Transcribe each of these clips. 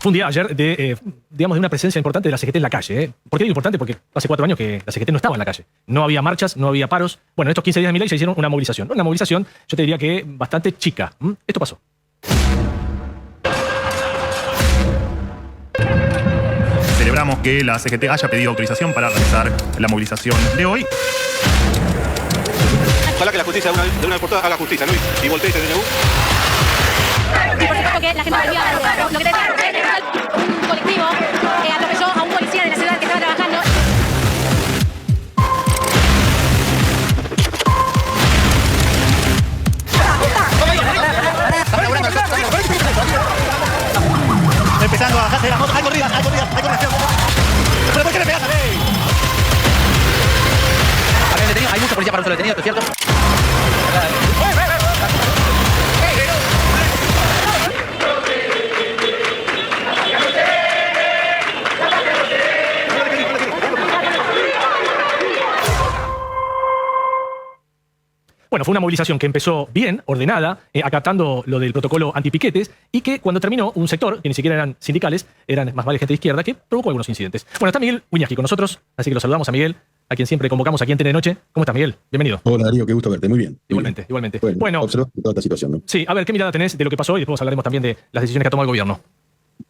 Fue un día ayer de, digamos, de una presencia importante de la CGT en la calle. ¿Por qué digo importante? Porque hace 4 años que la CGT no estaba en la calle. No había marchas, no había paros. Bueno, en estos 15 días de Milei se hicieron una movilización. Una movilización, yo te diría que bastante chica. Esto pasó. Celebramos que la CGT haya pedido autorización para realizar la movilización de hoy. Ojalá que la justicia de una vez por todas haga justicia, ¿no? Y voltee este DNU. Y por supuesto que la gente volvió a lo que decía, un colectivo atropelló a un policía de la ciudad que estaba trabajando. Empezando a bajarse de la moto. ¡Hay corridas! ¡Hay corridas! ¡Hay corridas! ¿Pero por qué le pegas a mí? Hay mucha policía para un solo detenido, ¿es cierto? Bueno, fue una movilización que empezó bien, ordenada, acatando lo del protocolo antipiquetes, y que cuando terminó, un sector, que ni siquiera eran sindicales, eran más vale gente de izquierda, que provocó algunos incidentes. Bueno, está Miguel Wiñaski con nosotros, así que lo saludamos a Miguel, a quien siempre convocamos aquí en TN de Noche. ¿Cómo estás, Miguel? Bienvenido. Hola, Darío, qué gusto verte. Muy bien. Igualmente, igualmente. Bueno, observo toda esta situación, ¿no? Sí, a ver, ¿qué mirada tenés de lo que pasó? Y después hablaremos también de las decisiones que ha tomado el gobierno.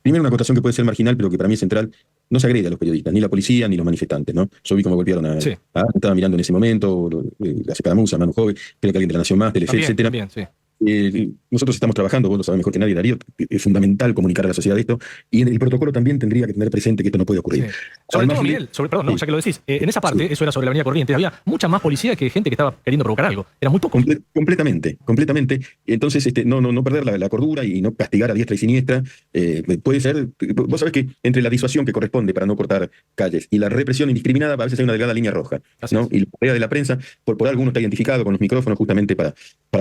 Primero, una acotación que puede ser marginal, pero que para mí es central. No se agrede a los periodistas, ni la policía, ni los manifestantes, ¿no? Yo vi cómo golpearon a... Sí. Estaba mirando en ese momento, la Secadamusa, Manu Joven, creo que alguien de la Nación Más, Telefe, También, etcétera. también, sí. Nosotros estamos trabajando, vos lo sabés mejor que nadie, Darío, es fundamental comunicar a la sociedad esto, y en el protocolo también tendría que tener presente que esto no puede ocurrir. Sí. Sobre Además, todo, Miguel, perdón, no, ya que lo decís, en esa parte, eso era sobre la Avenida Corrientes, había mucha más policía que gente que estaba queriendo provocar algo. Era muy poco. Completamente. Entonces, no perder la cordura y no castigar a diestra y siniestra. Puede ser, vos sabés que entre la disuasión que corresponde para no cortar calles y la represión indiscriminada, a veces hay una delgada línea roja, ¿no? Y la tarea de la prensa, por algo uno está identificado con los micrófonos justamente para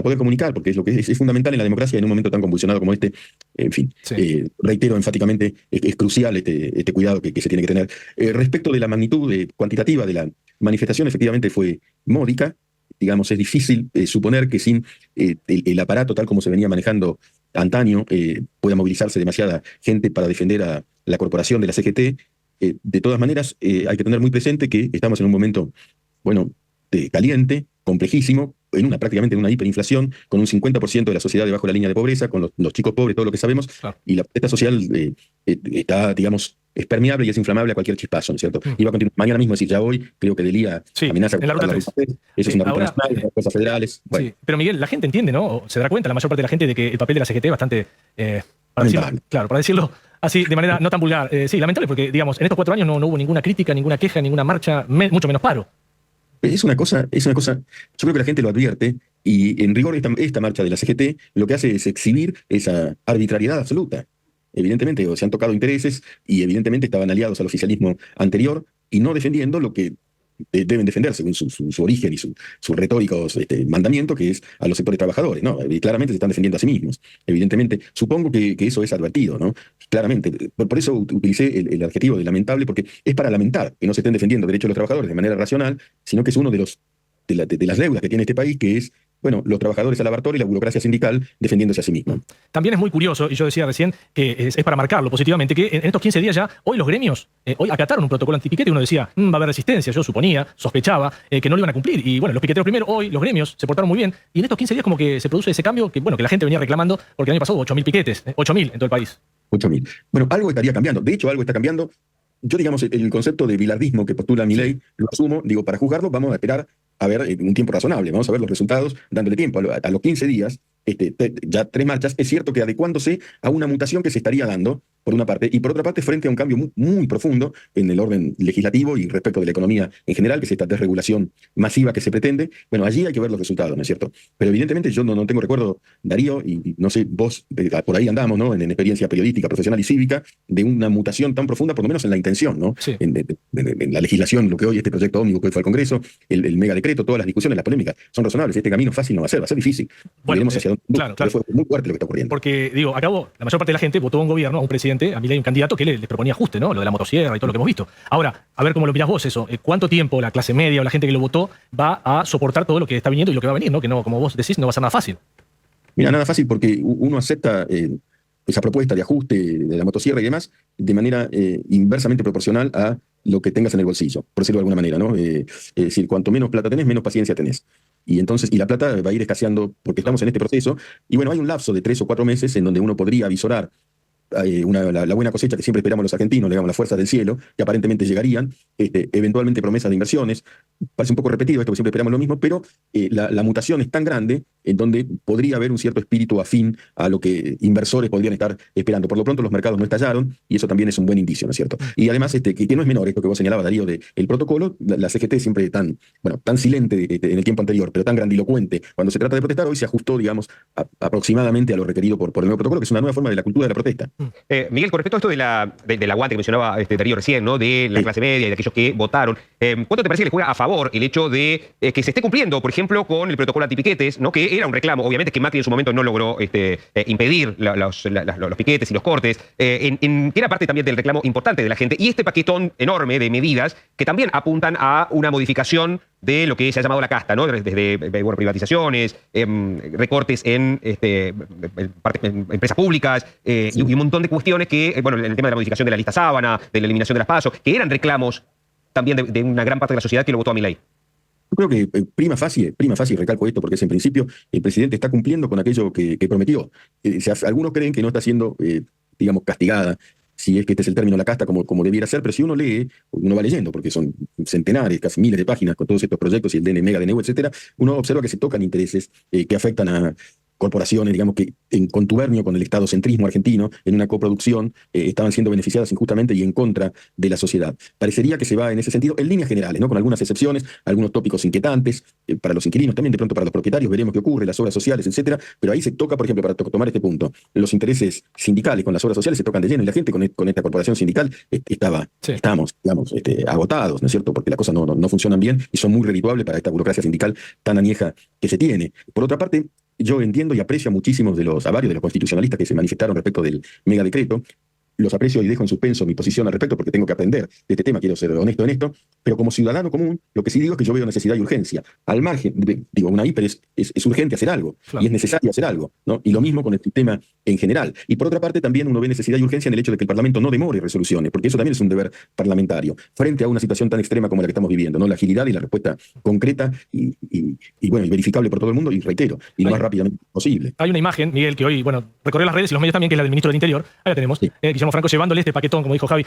poder comunicar, porque es lo que es fundamental en la democracia en un momento tan convulsionado como este. En fin, sí. Reitero enfáticamente, es crucial este cuidado que se tiene que tener. Respecto de la magnitud cuantitativa de la manifestación, efectivamente fue módica. Digamos, es difícil suponer que sin el aparato tal como se venía manejando antaño pueda movilizarse demasiada gente para defender a la corporación de la CGT. De todas maneras, hay que tener muy presente que estamos en un momento, bueno, caliente, complejísimo, prácticamente en una hiperinflación, con un 50% de la sociedad debajo de la línea de pobreza, con los chicos pobres, todo lo que sabemos, claro. Y la protesta social está, digamos, es permeable y es inflamable a cualquier chispazo, ¿no es cierto? Iba a continuar mañana mismo, es decir, ya hoy, creo que Delía amenaza en la ruta 3. Eso es una ruta nacional, las cosas federales. Bueno. Sí, pero Miguel, la gente entiende, ¿no? O se dará cuenta, la mayor parte de la gente, de que el papel de la CGT es bastante, para decirlo así, de manera no tan vulgar. Sí, lamentable, porque, digamos, en estos 4 años no hubo ninguna crítica, ninguna queja, ninguna marcha, mucho menos paro. Es una cosa, yo creo que la gente lo advierte, y en rigor esta marcha de la CGT lo que hace es exhibir esa arbitrariedad absoluta. Evidentemente se han tocado intereses y evidentemente estaban aliados al oficialismo anterior y no defendiendo lo que deben defender según su origen y su retórico mandamiento, que es a los sectores trabajadores, ¿no? Y claramente se están defendiendo a sí mismos. Evidentemente, supongo que eso es advertido, ¿no? Claramente. Por eso utilicé el adjetivo de lamentable, porque es para lamentar que no se estén defendiendo derechos de los trabajadores de manera racional, sino que es uno de las deudas que tiene este país, que es, bueno, los trabajadores a la bartola y la burocracia sindical defendiéndose a sí mismos. También es muy curioso, y yo decía recién que es para marcarlo positivamente, que en estos 15 días ya, hoy los gremios, hoy acataron un protocolo antipiquete y uno decía, va a haber resistencia, yo suponía, sospechaba que no lo iban a cumplir. Y bueno, los piqueteros primero, hoy los gremios se portaron muy bien, y en estos 15 días como que se produce ese cambio que, bueno, que la gente venía reclamando, porque el año pasado hubo 8.000 piquetes, 8.000 en todo el país. 8.000. Bueno, algo estaría cambiando. De hecho, algo está cambiando. Yo, digamos, el concepto de bilardismo que postula Milei, lo asumo, digo, para juzgarlo vamos a esperar a ver un tiempo razonable, vamos a ver los resultados dándole tiempo. A los 15 días, ya 3 marchas, es cierto que adecuándose a una mutación que se estaría dando, por una parte, y por otra parte frente a un cambio muy, muy profundo en el orden legislativo y respecto de la economía en general, que es esta desregulación masiva que se pretende. Bueno, allí hay que ver los resultados, ¿no es cierto? Pero evidentemente yo no tengo recuerdo, Darío, y no sé, vos, por ahí andamos, ¿no? En experiencia periodística, profesional y cívica, de una mutación tan profunda, por lo menos en la intención, ¿no? Sí. En la legislación, lo que hoy este proyecto ómnibus que hoy fue al Congreso, el megadecreto, todas las discusiones, las polémicas, son razonables. Este camino fácil no va a ser difícil. Bueno, veremos hacia dónde. Claro. Fue muy fuerte lo que está ocurriendo. Porque, digo, acabó, la mayor parte de la gente votó a un gobierno, a un presidente, a Milei, un candidato que le proponía ajuste, ¿no? Lo de la motosierra y todo lo que hemos visto. Ahora, a ver cómo lo mirás vos eso. ¿Cuánto tiempo la clase media o la gente que lo votó va a soportar todo lo que está viniendo y lo que va a venir, ¿no? Que no, como vos decís, no va a ser nada fácil. Mira, nada fácil porque uno acepta esa propuesta de ajuste de la motosierra y demás de manera inversamente proporcional a lo que tengas en el bolsillo, por decirlo de alguna manera, ¿no? Es decir, cuanto menos plata tenés, menos paciencia tenés. Y entonces, y la plata va a ir escaseando porque estamos en este proceso. Y bueno, hay un lapso de 3 o 4 meses en donde uno podría avisorar la buena cosecha que siempre esperamos los argentinos, digamos, las fuerzas del cielo, que aparentemente llegarían, eventualmente promesas de inversiones. Parece un poco repetido esto, que siempre esperamos lo mismo, pero la mutación es tan grande en donde podría haber un cierto espíritu afín a lo que inversores podrían estar esperando. Por lo pronto los mercados no estallaron y eso también es un buen indicio, ¿no es cierto? Y además, que no es menor esto que vos señalabas, Darío, del protocolo, la CGT siempre tan silente en el tiempo anterior, pero tan grandilocuente cuando se trata de protestar, hoy se ajustó, digamos, aproximadamente a lo requerido por el nuevo protocolo, que es una nueva forma de la cultura de la protesta. Miguel, con respecto a esto del aguante que mencionaba Darío recién, ¿no? De la clase media y de aquellos que votaron, ¿cuánto te parece que le juega a favor el hecho de que se esté cumpliendo, por ejemplo, con el protocolo antipiquetes, ¿no? Que era un reclamo, obviamente que Macri en su momento no logró impedir los piquetes y los cortes, que era parte también del reclamo importante de la gente, y este paquetón enorme de medidas que también apuntan a una modificación de lo que se ha llamado la casta, ¿no? Desde privatizaciones, recortes en empresas públicas, y un montón de cuestiones que, el tema de la modificación de la lista sábana, de la eliminación de las PASO, que eran reclamos también de una gran parte de la sociedad que lo votó a Milei. Yo creo que prima facie, recalco esto, porque es en principio el presidente está cumpliendo con aquello que prometió. Algunos creen que no está siendo, digamos, castigada, si es que este es el término, la casta, como debiera ser, pero si uno lee, uno va leyendo, porque son centenares, casi miles de páginas con todos estos proyectos y el DN Mega, DNU, etcétera, uno observa que se tocan intereses que afectan a corporaciones, digamos, que en contubernio con el estadocentrismo argentino, en una coproducción, estaban siendo beneficiadas injustamente y en contra de la sociedad. Parecería que se va en ese sentido, en líneas generales, ¿no? Con algunas excepciones, algunos tópicos inquietantes, para los inquilinos también, de pronto para los propietarios, veremos qué ocurre, las obras sociales, etcétera, pero ahí se toca, por ejemplo, para tomar este punto, los intereses sindicales con las obras sociales se tocan de lleno, y la gente con esta corporación sindical estamos, digamos, agotados, ¿no es cierto? Porque las cosas no funcionan bien y son muy redituables para esta burocracia sindical tan añeja que se tiene. Por otra parte, yo entiendo y aprecio a muchísimos de varios de los constitucionalistas que se manifestaron respecto del megadecreto. Los aprecio y dejo en suspenso mi posición al respecto porque tengo que aprender de este tema, quiero ser honesto en esto, pero como ciudadano común, lo que sí digo es que yo veo necesidad y urgencia. Al margen, una hiper es urgente hacer algo, claro, y es necesario hacer algo, ¿no? Y lo mismo con el sistema en general. Y por otra parte también uno ve necesidad y urgencia en el hecho de que el Parlamento no demore resoluciones, porque eso también es un deber parlamentario, frente a una situación tan extrema como la que estamos viviendo, ¿no? La agilidad y la respuesta concreta y verificable por todo el mundo, y reitero, y lo más rápidamente posible. Hay una imagen, Miguel, que hoy, recorrió las redes y los medios también, que es la del ministro del Interior. Ahí la tenemos. Sí. Guillermo Franco llevándole este paquetón, como dijo Javi,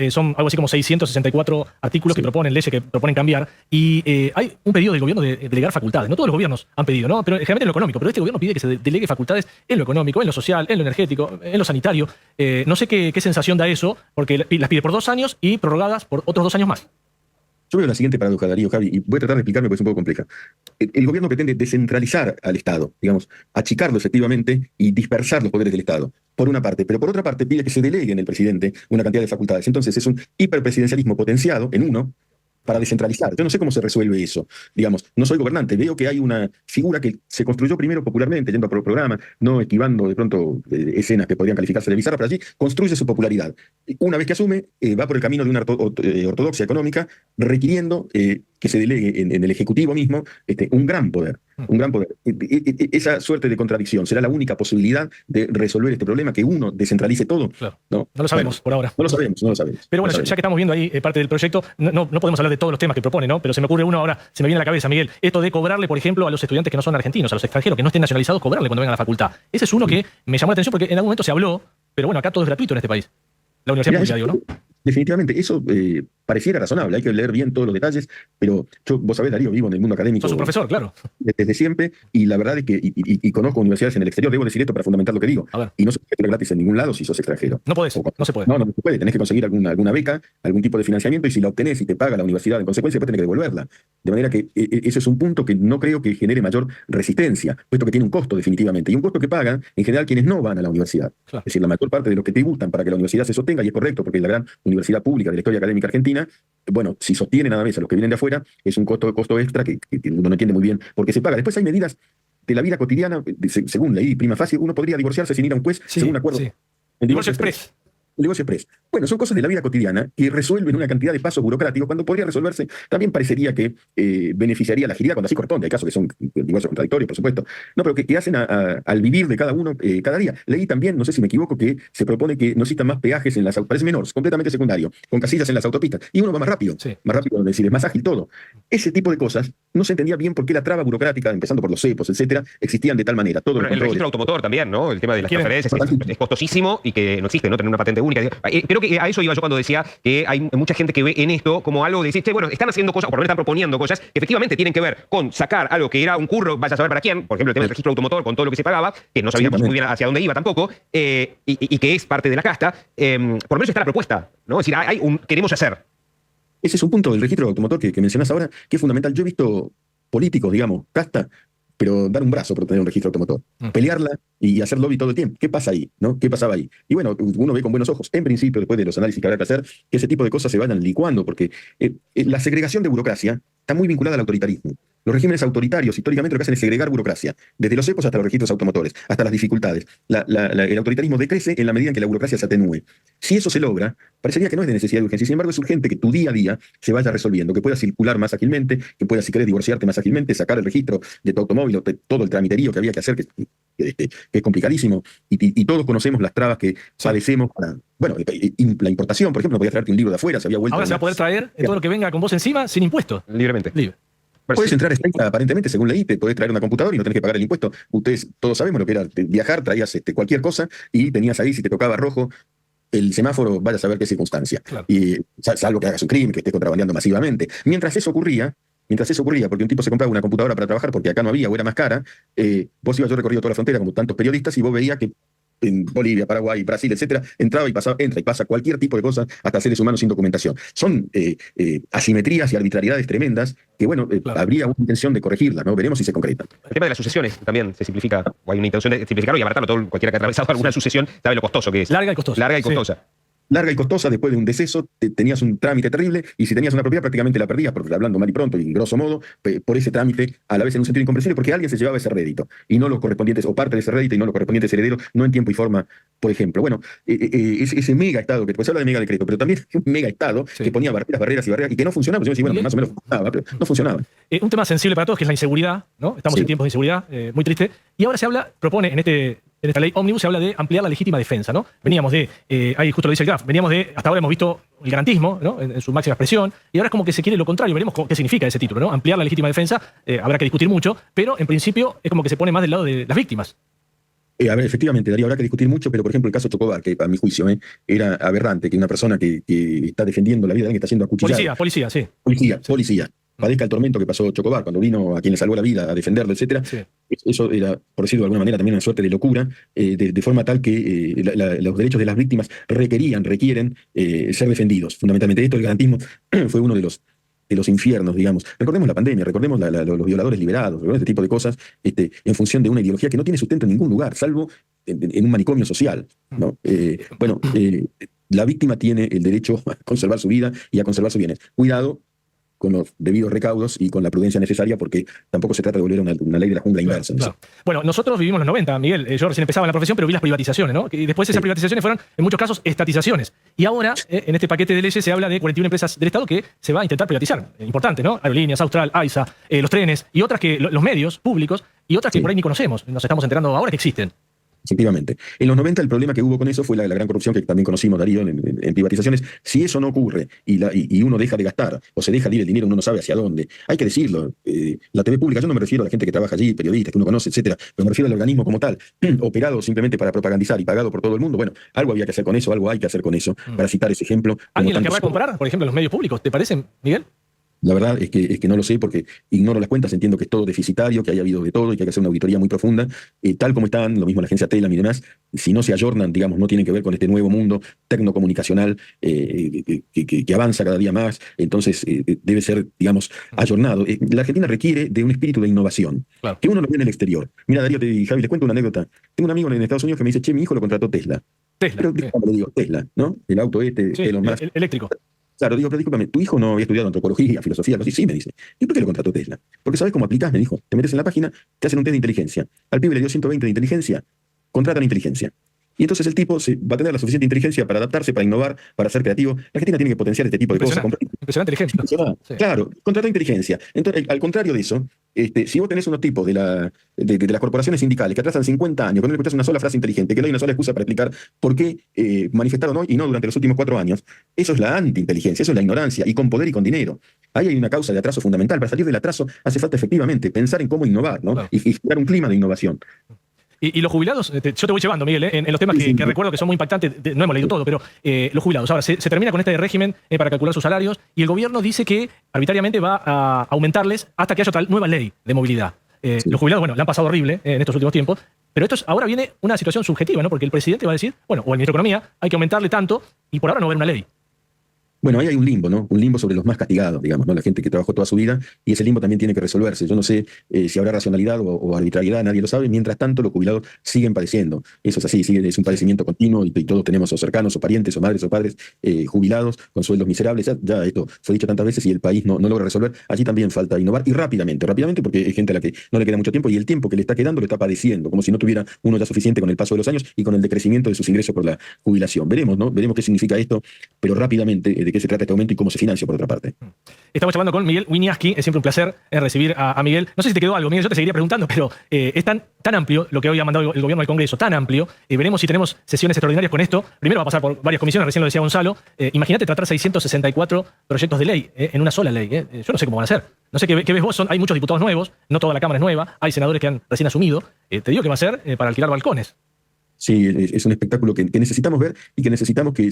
son algo así como 664 artículos que proponen leyes, que proponen cambiar. Y hay un pedido del gobierno de delegar facultades. No todos los gobiernos han pedido, ¿no? Pero generalmente en lo económico. Pero este gobierno pide que se delegue facultades en lo económico, en lo social, en lo energético, en lo sanitario. No sé qué sensación da eso, porque las pide por 2 años y prorrogadas por otros 2 años más. Yo veo la siguiente paradoja, Darío, Javi, y voy a tratar de explicarme porque es un poco compleja. El gobierno pretende descentralizar al Estado, digamos, achicarlo efectivamente y dispersar los poderes del Estado, por una parte, pero por otra parte pide que se delegue en el presidente una cantidad de facultades. Entonces es un hiperpresidencialismo potenciado en uno para descentralizar. Yo no sé cómo se resuelve eso. Digamos, no soy gobernante, veo que hay una figura que se construyó primero popularmente, yendo a por programa, no esquivando de pronto escenas que podrían calificarse de bizarras, pero allí construye su popularidad. Una vez que asume, va por el camino de una ortodoxia económica, requiriendo que se delegue en el Ejecutivo mismo un gran poder. Un gran poder. Esa suerte de contradicción será la única posibilidad de resolver este problema, que uno descentralice todo. Claro. No lo sabemos por ahora. No lo sabemos. Pero bueno, ya que estamos viendo ahí parte del proyecto, no podemos hablar de todos los temas que propone, ¿no? Pero se me ocurre uno ahora, se me viene a la cabeza, Miguel, esto de cobrarle, por ejemplo, a los estudiantes que no son argentinos, a los extranjeros que no estén nacionalizados, cobrarle cuando vengan a la facultad. Ese es uno que me llamó la atención porque en algún momento se habló, pero bueno, acá todo es gratuito en este país. La universidad pública, digo, ¿no? Definitivamente, eso pareciera razonable, hay que leer bien todos los detalles, pero vos sabés, Darío, vivo en el mundo académico. Sos un profesor, claro. Desde siempre, y la verdad es que, y conozco universidades en el exterior, debo decir esto para fundamentar lo que digo, y no se puede estudiar gratis en ningún lado si sos extranjero. No podés, no se puede. No se puede, tenés que conseguir alguna beca, algún tipo de financiamiento, y si la obtenés y te paga la universidad en consecuencia, después tenés que devolverla. De manera que ese es un punto que no creo que genere mayor resistencia, puesto que tiene un costo definitivamente, y un costo que pagan en general quienes no van a la universidad. Claro. Es decir, la mayor parte de los que tributan para que la universidad se sostenga, y es correcto, porque es la gran universidad pública de la historia académica argentina, bueno, si sostiene nada más a los que vienen de afuera, es un costo extra que uno no entiende muy bien por qué se paga. Después hay medidas de la vida cotidiana, según ley prima facie, uno podría divorciarse sin ir a un juez, según un acuerdo. Sí. El divorcio express. El divorcio express. Bueno, son cosas de la vida cotidiana que resuelven una cantidad de pasos burocráticos cuando podría resolverse. También parecería que beneficiaría la agilidad cuando así corresponde. Hay casos que son diversos contradictorios, por supuesto. No, pero que hacen al vivir de cada uno cada día. Leí también, no sé si me equivoco, que se propone que no existan más peajes en las autopistas. Parece menor, completamente secundario, con casillas en las autopistas. Y uno va más rápido. Sí. Más rápido, es decir, es más ágil todo. Ese tipo de cosas no se entendía bien por qué la traba burocrática, empezando por los cepos, etcétera, existían de tal manera. Todo Bueno, el registro automotor también, ¿no? El tema de las ¿Quieren? transferencias es costosísimo y que no existe, ¿no? Tener una patente única. Creo que a eso iba yo cuando decía que hay mucha gente que ve en esto como algo de decir, che, bueno, están haciendo cosas, o por lo menos están proponiendo cosas que efectivamente tienen que ver con sacar algo que era un curro, vaya a saber para quién, por ejemplo, el tema del registro automotor con todo lo que se pagaba, que no sabíamos muy bien hacia dónde iba tampoco, y que es parte de la casta. Por lo menos está la propuesta, ¿no? Es decir, queremos hacer. Ese es un punto del registro automotor que mencionás ahora, que es fundamental. Yo he visto políticos, digamos, casta, pero dar un brazo por tener un registro automotor. Pelearla y hacer lobby todo el tiempo. ¿Qué pasa ahí? ¿No? ¿Qué pasaba ahí? Y bueno, uno ve con buenos ojos, en principio, después de los análisis que habrá que hacer, que ese tipo de cosas se vayan licuando, porque la segregación de burocracia está muy vinculada al autoritarismo. Los regímenes autoritarios, históricamente, lo que hacen es segregar burocracia, desde los cepos hasta los registros automotores, hasta las dificultades. El autoritarismo decrece en la medida en que la burocracia se atenúe. Si eso se logra, parecería que no es de necesidad de urgencia. Sin embargo, es urgente que tu día a día se vaya resolviendo, que puedas circular más ágilmente, que puedas, si querés, divorciarte más ágilmente, sacar el registro de tu automóvil, o todo el tramiterío que había que hacer, que es complicadísimo, y todos conocemos las trabas que padecemos para... Bueno, la importación, por ejemplo, no podías traerte un libro de afuera, se había vuelto... Ahora se va a poder traer todo lo que venga con vos encima sin impuestos. Libremente. Libre. Puedes entrar a España, aparentemente, según leí, te podés traer una computadora y no tenés que pagar el impuesto. Ustedes todos sabemos lo que era viajar, traías cualquier cosa y tenías ahí, si te tocaba rojo, el semáforo, vaya a saber qué circunstancia. Claro. Y salvo que hagas un crimen, que estés contrabandeando masivamente. Mientras eso ocurría, porque un tipo se compraba una computadora para trabajar porque acá no había o era más cara, vos ibas, yo he recorrido toda la frontera como tantos periodistas y vos veías que en Bolivia, Paraguay, Brasil, etcétera, entra y pasa cualquier tipo de cosas, hasta seres humanos sin documentación. Son asimetrías y arbitrariedades tremendas que, bueno, Claro. habría una intención de corregirlas, ¿no? Veremos si se concretan. El tema de las sucesiones también se simplifica, o hay una intención de simplificarlo y abaratarlo. Todo cualquiera que ha atravesado alguna sucesión sabe lo costoso que es. Larga y costosa. Larga y Sí. costosa. Larga y costosa, después de un deceso, tenías un trámite terrible, y si tenías una propiedad prácticamente la perdías, porque hablando mal y pronto y grosso modo, por ese trámite, a la vez en un sentido incomprensible, porque alguien se llevaba ese rédito, y no los correspondientes, o parte de ese rédito, y no los correspondientes herederos, no en tiempo y forma, por ejemplo. Bueno, ese mega estado, que se habla de mega decreto, pero también un mega estado Sí. que ponía barreras, y que no funcionaba. Yo decía, bueno, más o menos funcionaba, pero no funcionaba. Un tema sensible para todos, que es la inseguridad, ¿no? Estamos Sí. en tiempos de inseguridad, muy triste. Y ahora propone en esta ley ómnibus, se habla de ampliar la legítima defensa, ¿no? Veníamos ahí justo lo dice el GRAF, hasta ahora hemos visto el garantismo, ¿no? En su máxima expresión, y ahora es como que se quiere lo contrario. Veremos qué significa ese título, ¿no? Ampliar la legítima defensa, habrá que discutir mucho, pero en principio es como que se pone más del lado de las víctimas. A ver, efectivamente, Darío, habrá que discutir mucho, pero por ejemplo el caso Chocobar, que a mi juicio era aberrante que una persona que está defendiendo la vida de alguien que está siendo acuchillada. Policía, sí. Policía. Padezca el tormento que pasó Chocobar cuando vino a quien le salvó la vida a defenderlo, etcétera. Sí. Eso era, por decirlo de alguna manera, también una suerte de locura, de forma tal que los derechos de las víctimas requieren ser defendidos. Fundamentalmente esto, el garantismo, fue uno de los infiernos, digamos. Recordemos la pandemia, recordemos los violadores liberados, recordemos este tipo de cosas, en función de una ideología que no tiene sustento en ningún lugar, salvo en un manicomio social, ¿no? La víctima tiene el derecho a conservar su vida y a conservar sus bienes. Cuidado con los debidos recaudos y con la prudencia necesaria, porque tampoco se trata de volver a una ley de la jungla inversa. Claro. Bueno, nosotros vivimos los 90, Miguel. Yo recién empezaba en la profesión, pero vi las privatizaciones, ¿no? Y después esas privatizaciones fueron, en muchos casos, estatizaciones. Y ahora, en este paquete de leyes, se habla de 41 empresas del Estado que se va a intentar privatizar. Importante, ¿no? Aerolíneas, Austral, AISA, los trenes, y otras que, los medios públicos, y otras que por ahí ni conocemos. Nos estamos enterando ahora que existen. Efectivamente. En los 90 el problema que hubo con eso fue la gran corrupción que también conocimos, Darío, en privatizaciones. Si eso no ocurre y uno deja de gastar o se deja de ir el dinero, uno no sabe hacia dónde. Hay que decirlo. La TV pública, yo no me refiero a la gente que trabaja allí, periodistas que uno conoce, etcétera, pero me refiero al organismo como tal, operado simplemente para propagandizar y pagado por todo el mundo. Bueno, algo había que hacer con eso, algo hay que hacer con eso, para citar ese ejemplo. ¿Alguien la tantos querrá comprar, por ejemplo, en los medios públicos? ¿Te parece, Miguel? La verdad es que no lo sé, porque ignoro las cuentas, entiendo que es todo deficitario, que haya habido de todo y que hay que hacer una auditoría muy profunda. Tal como están, lo mismo la agencia Telam y demás, si no se ayornan, digamos, no tienen que ver con este nuevo mundo tecnocomunicacional que avanza cada día más, entonces debe ser, digamos, ayornado. La Argentina requiere de un espíritu de innovación, Claro. que uno lo ve en el exterior. Mira, Darío y Javi, les cuento una anécdota. Tengo un amigo en Estados Unidos que me dice, che, mi hijo lo contrató Tesla. Tesla. Pero, ¿cómo le digo? Tesla, ¿no? El auto Sí, Elon Musk. eléctrico. Claro, digo, pero discúlpame, tu hijo no había estudiado antropología, filosofía, algo así. Sí, me dice. ¿Y por qué lo contrató Tesla? Porque sabes cómo aplicás, me dijo. Te metes en la página, te hacen un test de inteligencia. Al pibe le dio 120 de inteligencia, contratan inteligencia. Y entonces el tipo va a tener la suficiente inteligencia para adaptarse, para innovar, para ser creativo. La Argentina tiene que potenciar este tipo de cosas. Impresionante ejemplo. Impresionante. Sí. Claro, contratar inteligencia. Entonces, al contrario de eso, si vos tenés unos tipos de las corporaciones sindicales que atrasan 50 años, que no le escuchás una sola frase inteligente, que no hay una sola excusa para explicar por qué manifestaron hoy y no durante los últimos 4 años, eso es la antiinteligencia, eso es la ignorancia, y con poder y con dinero. Ahí hay una causa de atraso fundamental. Para salir del atraso hace falta efectivamente pensar en cómo innovar, ¿no? Claro. Y crear un clima de innovación. Y los jubilados, yo te voy llevando, Miguel, en los temas que recuerdo que son muy impactantes, no hemos leído todo, pero los jubilados. Ahora, se termina con este régimen para calcular sus salarios y el gobierno dice que arbitrariamente va a aumentarles hasta que haya otra nueva ley de movilidad. Los jubilados, bueno, le han pasado horrible en estos últimos tiempos, pero ahora viene una situación subjetiva, ¿no? Porque el presidente va a decir, bueno, o el ministro de Economía, hay que aumentarle tanto y por ahora no va a haber una ley. Bueno, ahí hay un limbo, ¿no? Un limbo sobre los más castigados, digamos, ¿no? La gente que trabajó toda su vida, y ese limbo también tiene que resolverse. Yo no sé si habrá racionalidad o arbitrariedad, nadie lo sabe. Mientras tanto, los jubilados siguen padeciendo. Eso es así, es un padecimiento continuo y todos tenemos o cercanos o parientes o madres o padres jubilados con sueldos miserables. Ya esto fue dicho tantas veces y el país no logra resolver. Allí también falta innovar y rápidamente porque hay gente a la que no le queda mucho tiempo y el tiempo que le está quedando lo está padeciendo, como si no tuviera uno ya suficiente con el paso de los años y con el decrecimiento de sus ingresos por la jubilación. Veremos, ¿no? Veremos qué significa esto, pero rápidamente de qué se trata este aumento y cómo se financia, por otra parte. Estamos charlando con Miguel Wiñaski, es siempre un placer recibir a Miguel. No sé si te quedó algo, Miguel, yo te seguiría preguntando, pero es tan amplio lo que hoy ha mandado el gobierno al Congreso, tan amplio. Veremos si tenemos sesiones extraordinarias con esto. Primero va a pasar por varias comisiones, recién lo decía Gonzalo. Imagínate tratar 664 proyectos de ley en una sola ley. Yo no sé cómo van a ser. No sé qué ves vos, hay muchos diputados nuevos, no toda la Cámara es nueva, hay senadores que han recién asumido. Te digo que va a ser para alquilar balcones. Sí, es un espectáculo que necesitamos ver y que necesitamos que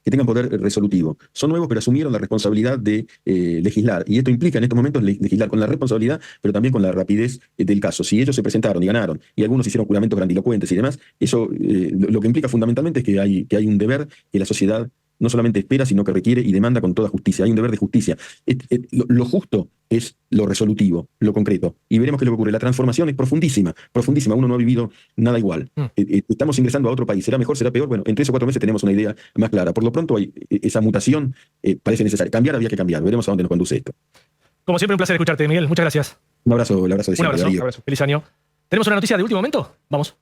tengan poder resolutivo. Son nuevos, pero asumieron la responsabilidad de legislar. Y esto implica en estos momentos legislar con la responsabilidad, pero también con la rapidez del caso. Si ellos se presentaron y ganaron, y algunos hicieron juramentos grandilocuentes y demás, eso lo que implica fundamentalmente es que hay un deber que la sociedad no solamente espera, sino que requiere y demanda con toda justicia. Hay un deber de justicia. Lo justo es lo resolutivo, lo concreto. Y veremos qué es lo que ocurre. La transformación es profundísima, profundísima. Uno no ha vivido nada igual. Estamos ingresando a otro país. ¿Será mejor? ¿Será peor? Bueno, en 3 o 4 meses tenemos una idea más clara. Por lo pronto, esa mutación parece necesaria. Cambiar había que cambiar. Veremos a dónde nos conduce esto. Como siempre, un placer escucharte, Miguel. Muchas gracias. Un abrazo de siempre, Un abrazo. Darío. Feliz año. ¿Tenemos una noticia de último momento? Vamos.